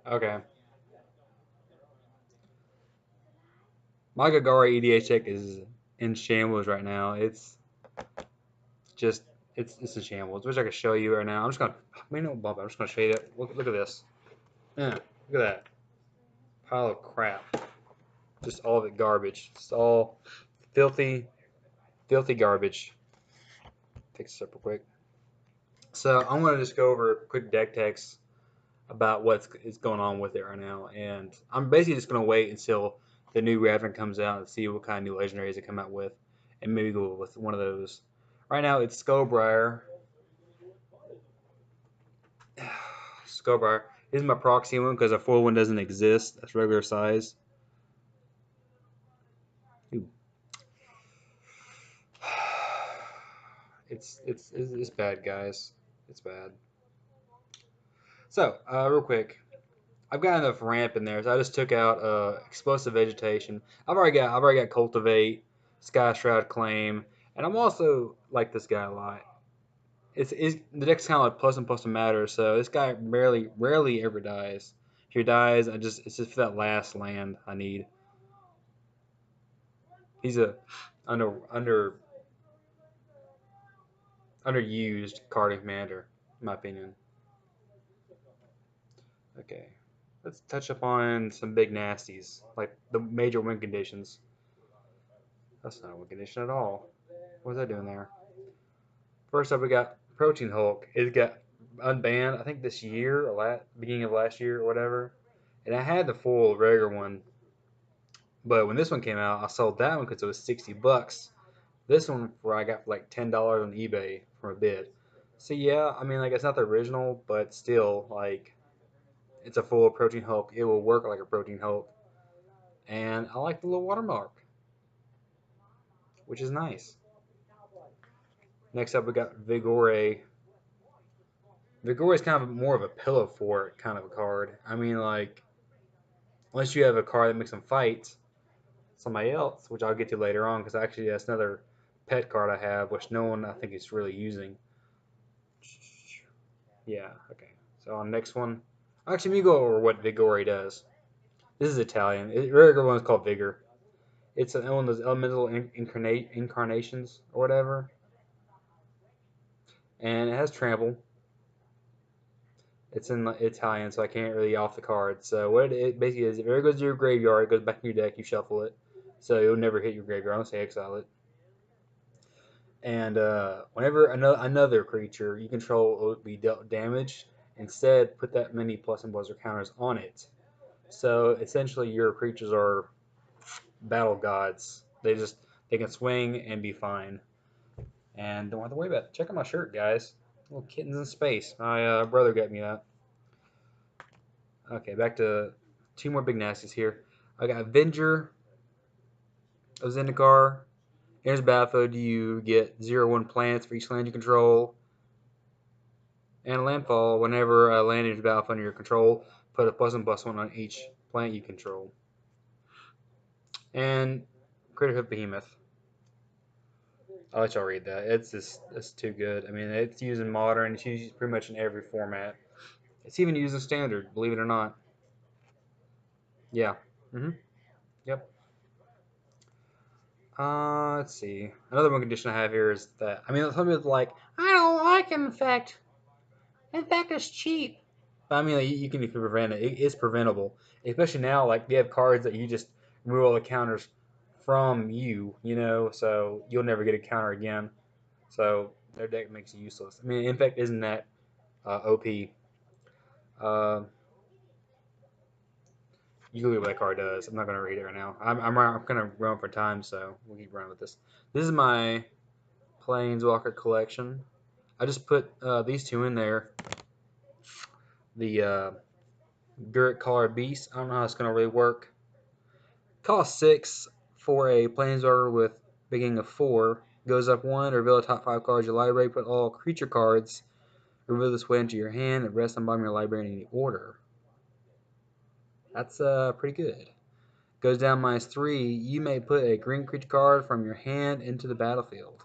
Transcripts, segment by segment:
Okay. My Gagari EDH deck is in shambles right now. Just it's in shambles. Which I can show you right now. I'm just gonna bump it. I'm just gonna show you that. Look at this. Yeah, look at that pile of crap. Just all of it garbage. It's all filthy, filthy garbage. Fix this up real quick. So I'm gonna just go over quick deck text about what's is going on with it right now, and I'm basically just gonna wait until the new Ravnica comes out and see what kind of new legendaries they come out with, and maybe go with one of those. Right now it's Skullbriar. Skullbriar. This is my proxy one because a full one doesn't exist. That's regular size. Ooh. It's bad, guys. It's bad. So, real quick, I've got enough ramp in there, so I just took out explosive vegetation. I've already got cultivate, sky shroud claim, and I'm also like this guy a lot. It's the deck's kind of like plus and plus matter, so this guy rarely ever dies. If he dies, it's just for that last land I need. He's a under underused card in Commander, in my opinion. Okay, let's touch upon some big nasties, like the major win conditions. That's not a win condition at all. What's that doing there? First up, we got Protein Hulk. It got unbanned, I think this year, or beginning of last year, or whatever. And I had the full regular one, but when this one came out, I sold that one because it was $60. This one, where I got for like $10 on eBay from a bid. So yeah, I mean, like it's not the original, but still, like it's a full Protein Hulk. It will work like a Protein Hulk, and I like the little watermark, which is nice. Next up, we got Vigore. Vigore is kind of more of a pillow fort kind of a card. I mean, like unless you have a card that makes them fight somebody else, which I'll get to later on, because actually that's another pet card I have, which no one I think is really using. Yeah, okay. So on the next one, actually, let me go over what Vigore does. This is Italian. Regular one is called Vigor. It's one of those elemental incarnations or whatever, and it has trample. It's in Italian, so I can't really off the card. So what it basically is, if it goes to your graveyard, it goes back in your deck, you shuffle it, so you'll never hit your graveyard unless you exile it. And whenever another creature you control will be dealt damage, instead put that many plus and buzzer counters on it. So essentially, your creatures are battle gods. They can swing and be fine, and don't have to worry about it. Check out my shirt, guys. Little kittens in space. My brother got me that. Okay, back to two more big nasties here. I got Avenger of Zendikar. Here's battlefield. You get 0/1 plants for each land you control. And landfall, whenever a land enters battlefield under your control, put a +1/+1 on each plant you control. And Critter Behemoth. I'll let y'all read that. It's too good. I mean, it's used in modern. It's used pretty much in every format. It's even used in standard, believe it or not. Yeah. Yep. Let's see. Another one condition I have here is that I mean, some people like I don't like infect. Infect is cheap. But I mean, like, you can prevent it. It is preventable, especially now. Like they have cards that you just remove all the counters from you. So you'll never get a counter again. So their deck makes it useless. I mean, infect isn't that OP. Uh, you can read what that card does. I'm not gonna read it right now. I'm kind of run for time, so we'll keep running with this. This is my Planeswalker collection. I just put these two in there. The Gurrit Collar Beast. I don't know how it's going to really work. Cost 6 for a Planeswalker with beginning of 4. Goes up 1, reveal the top 5 cards of your library, put all creature cards, reveal this way into your hand, and rest on bottom of your library in any order. That's pretty good. Goes down -3. You may put a green creature card from your hand into the battlefield.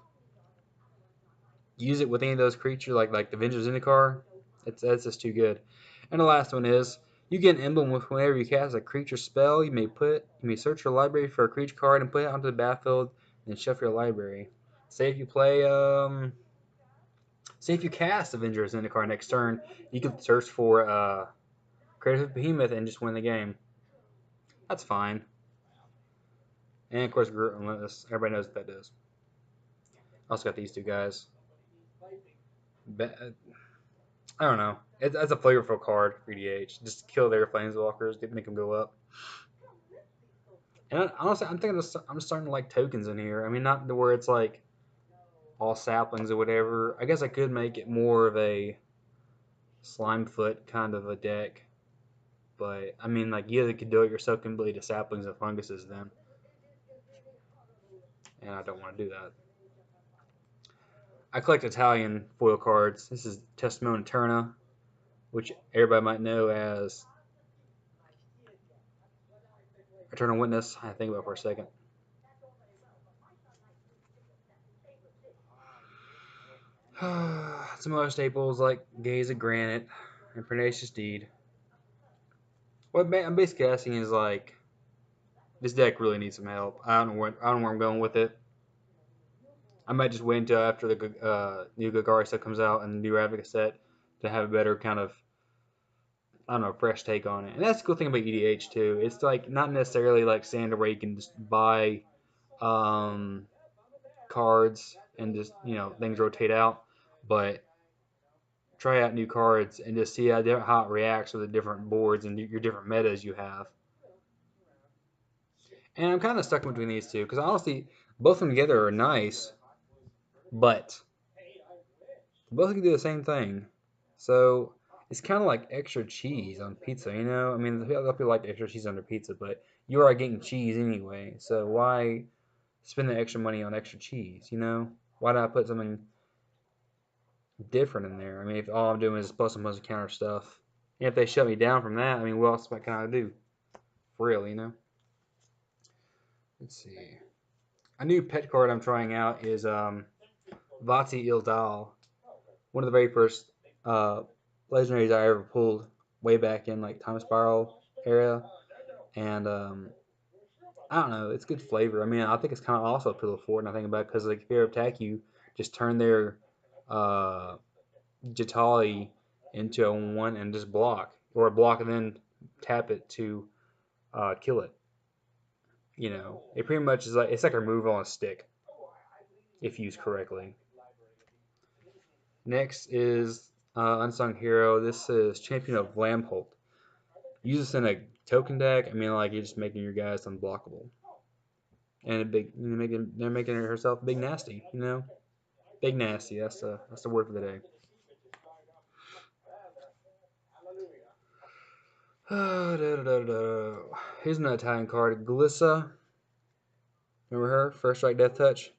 Use it with any of those creatures like the Avengers Zendikar. That's just too good. And the last one is You get an emblem with whenever you cast a creature spell. You may search your library for a creature card and put it onto the battlefield and shuffle your library. Say if you play say if you cast Avengers in the card next turn, you can search for Creative Behemoth and just win the game. That's fine. And of course, Groot Relentless. Everybody knows what that does. Also got these two guys. I don't know. That's a flavorful card for EDH. Just kill their planeswalkers, make them go up. And honestly, I'm starting to like tokens in here. I mean, not to where it's like all saplings or whatever. I guess I could make it more of a Slimefoot kind of a deck. But I mean, like you could do it yourself completely to saplings and funguses then. And I don't want to do that. I collect Italian foil cards. This is Testimone Eterna, which everybody might know as Eternal Witness. I think about it for a second. Some other staples like Gaze of Granite and Pernicious Deed. What I'm basically asking is like, this deck really needs some help. I don't know where I'm going with it. I might just wait until after the new Gagari set comes out and the new Ravnica set to have a better kind of, I don't know, fresh take on it. And that's the cool thing about EDH too. It's like not necessarily like Standard where you can just buy cards and just things rotate out, but try out new cards and just see how it reacts with the different boards and your different metas you have. And I'm kind of stuck between these two because honestly, both of them together are nice, but both can do the same thing. So it's kind of like extra cheese on pizza, you know? I mean, a lot of people like extra cheese on their pizza, but you are getting cheese anyway. So why spend the extra money on extra cheese, you know? Why not put something different in there? I mean, if all I'm doing is plus a bunch of counter stuff, and if they shut me down from that, I mean, what else can I do? For real, you know? Let's see. A new pet card I'm trying out is Vati Ildal. One of the very first legendaries I ever pulled way back in like Time Spiral era. And I don't know, it's good flavor. I mean, I think it's kind of also a pillow fort, and I think about it because like if they attack you, just turn their Jatali into a 1 and just block, or block and then tap it to kill it. You know, it pretty much is like it's like a move on a stick if used correctly. Next is Unsung Hero. This is Champion of Lambholt. Use this in a token deck. I mean, like you're just making your guys unblockable, and they're making herself big nasty. You know, big nasty. That's the word for the day. Here's an Italian card, Glissa. Remember her? First Strike Death Touch.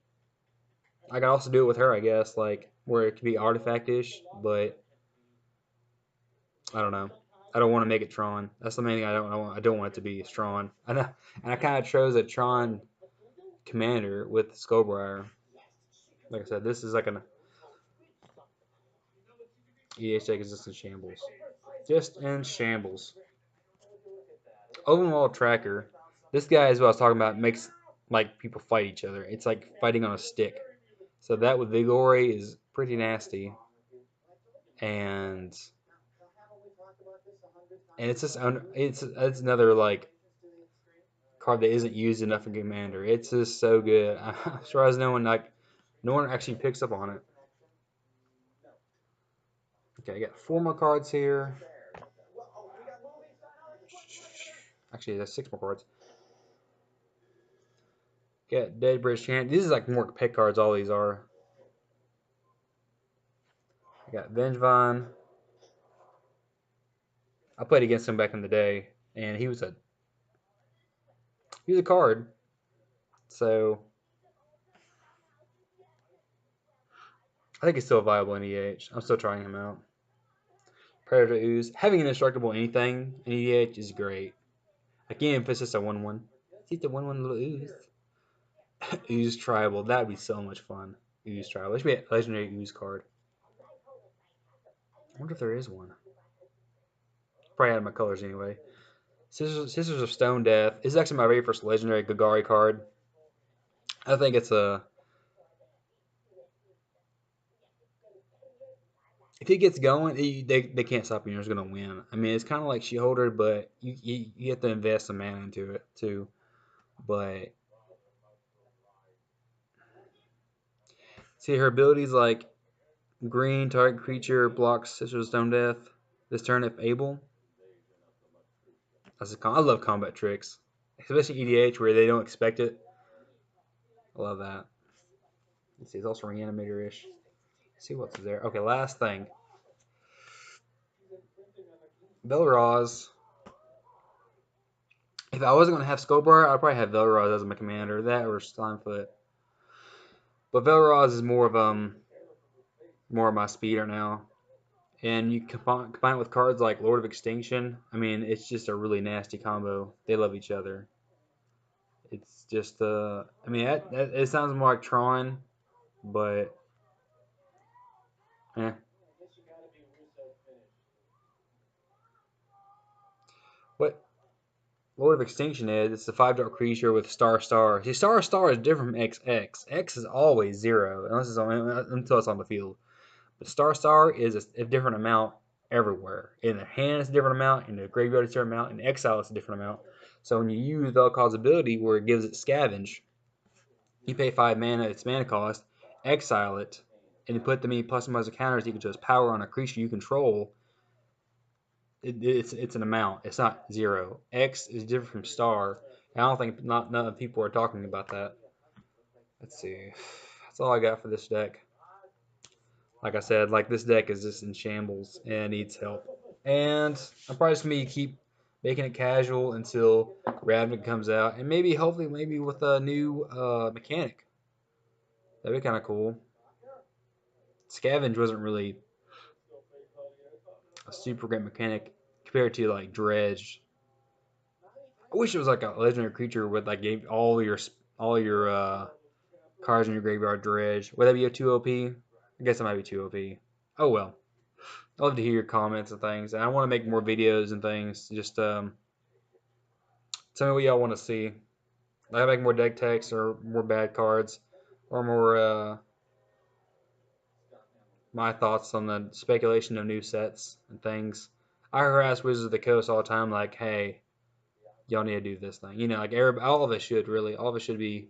I can also do it with her, I guess, like where it could be artifact-ish, but I don't know. I don't want to make it Tron. That's the main thing I don't want. I don't want it to be Tron. And I kind of chose a Tron commander with Skullbriar. Like I said, this is like an EDH deck is just in shambles. Just in shambles. Overall Tracker. This guy is what I was talking about. Makes like people fight each other. It's like fighting on a stick. So that with Vigori is pretty nasty. And it's just it's another like card that isn't used enough in Commander. It's just so good. I'm surprised no one actually picks up on it. Okay, I got 4 more cards here. Actually, there's 6 more cards. Got Dead Bridge Chant. These are like more pick cards. All these are. I got Vengevine. I played against him back in the day, and he was a card. So I think he's still viable in EDH. I'm still trying him out. Predator Ooze. Having an indestructible anything in EDH is great. Again, if it's just a 1/1. It's just a 1/1 little Ooze. Ooze Tribal. That would be so much fun. Ooze Tribal. There should be a legendary Ooze card. I wonder if there is one. probably had my colors anyway. Sisters of Stone Death. This is actually my very first legendary Gagari card. I think it's a. If he gets going, they can't stop him. He's going to win. I mean, it's kind of like She-Holder, but you have to invest some mana into it, too. But, see, her abilities like green, target creature, blocks Sisters of Stone Death. This turn, if able. I love combat tricks. Especially EDH, where they don't expect it. I love that. Let's see, it's also Reanimator-ish. See what's there. Okay, last thing. Vel'Raz. If I wasn't going to have Skullbar, I'd probably have Vel'Raz as my commander. That or Steinfoot. But Vel'Raz is more of my speeder now. And you combine it with cards like Lord of Extinction. I mean, it's just a really nasty combo. They love each other. It's just, I mean, it sounds more like Tron, but, eh. What Lord of Extinction is, it's a 5-drop creature with Star Star. See, Star Star is different from XX. X is always 0, until it's on the field. But Star Star is a different amount everywhere. In the hand, it's a different amount. In the graveyard, it's a different amount. In exile, it's a different amount. So when you use Vel'Koz's ability, where it gives it Scavenge, you pay 5 mana, its mana cost, exile it, and you put the plus and minus counters equal to its power on a creature you control. It's an amount. It's not 0. X is different from Star. I don't think none of people are talking about that. Let's see. That's all I got for this deck. Like I said, like this deck is just in shambles and needs help. And I'm probably just gonna keep making it casual until Ravnica comes out, and hopefully, with a new mechanic. That'd be kind of cool. Scavenge wasn't really a super great mechanic compared to like Dredge. I wish it was like a legendary creature with like gave all your cards in your graveyard Dredge. Would that be a 2 OP? I guess it might be 2 OP. Oh well. I'd love to hear your comments and things. And I want to make more videos and things. Just tell me what y'all want to see. I make more deck techs or more bad cards or more my thoughts on the speculation of new sets and things. I harass Wizards of the Coast all the time, like, hey, y'all need to do this thing. You know, like all of us should really, all of us should be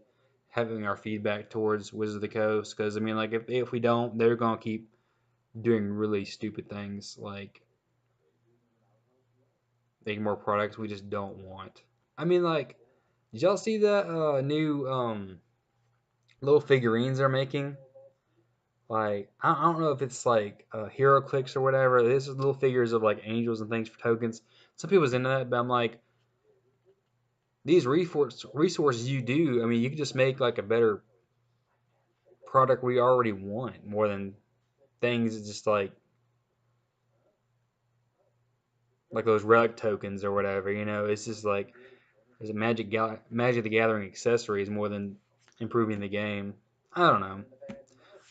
having our feedback towards Wizards of the Coast, because I mean, like if we don't, they're gonna keep doing really stupid things, like making more products we just don't want. I mean, like, did y'all see that new little figurines they're making? Like, I don't know if it's like Hero Clicks or whatever. This is little figures of like angels and things for tokens. Some people's into that, but I'm like, these resources you do. I mean, you could just make like a better product we already want more than things just like those relic tokens or whatever. You know, it's just like there's a Magic the Gathering accessories more than improving the game. I don't know.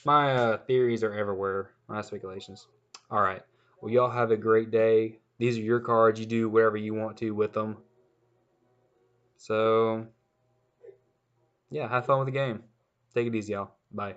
My theories are everywhere. My speculations. All right. Well, y'all have a great day. These are your cards. You do whatever you want to with them. So, yeah, have fun with the game. Take it easy, y'all. Bye.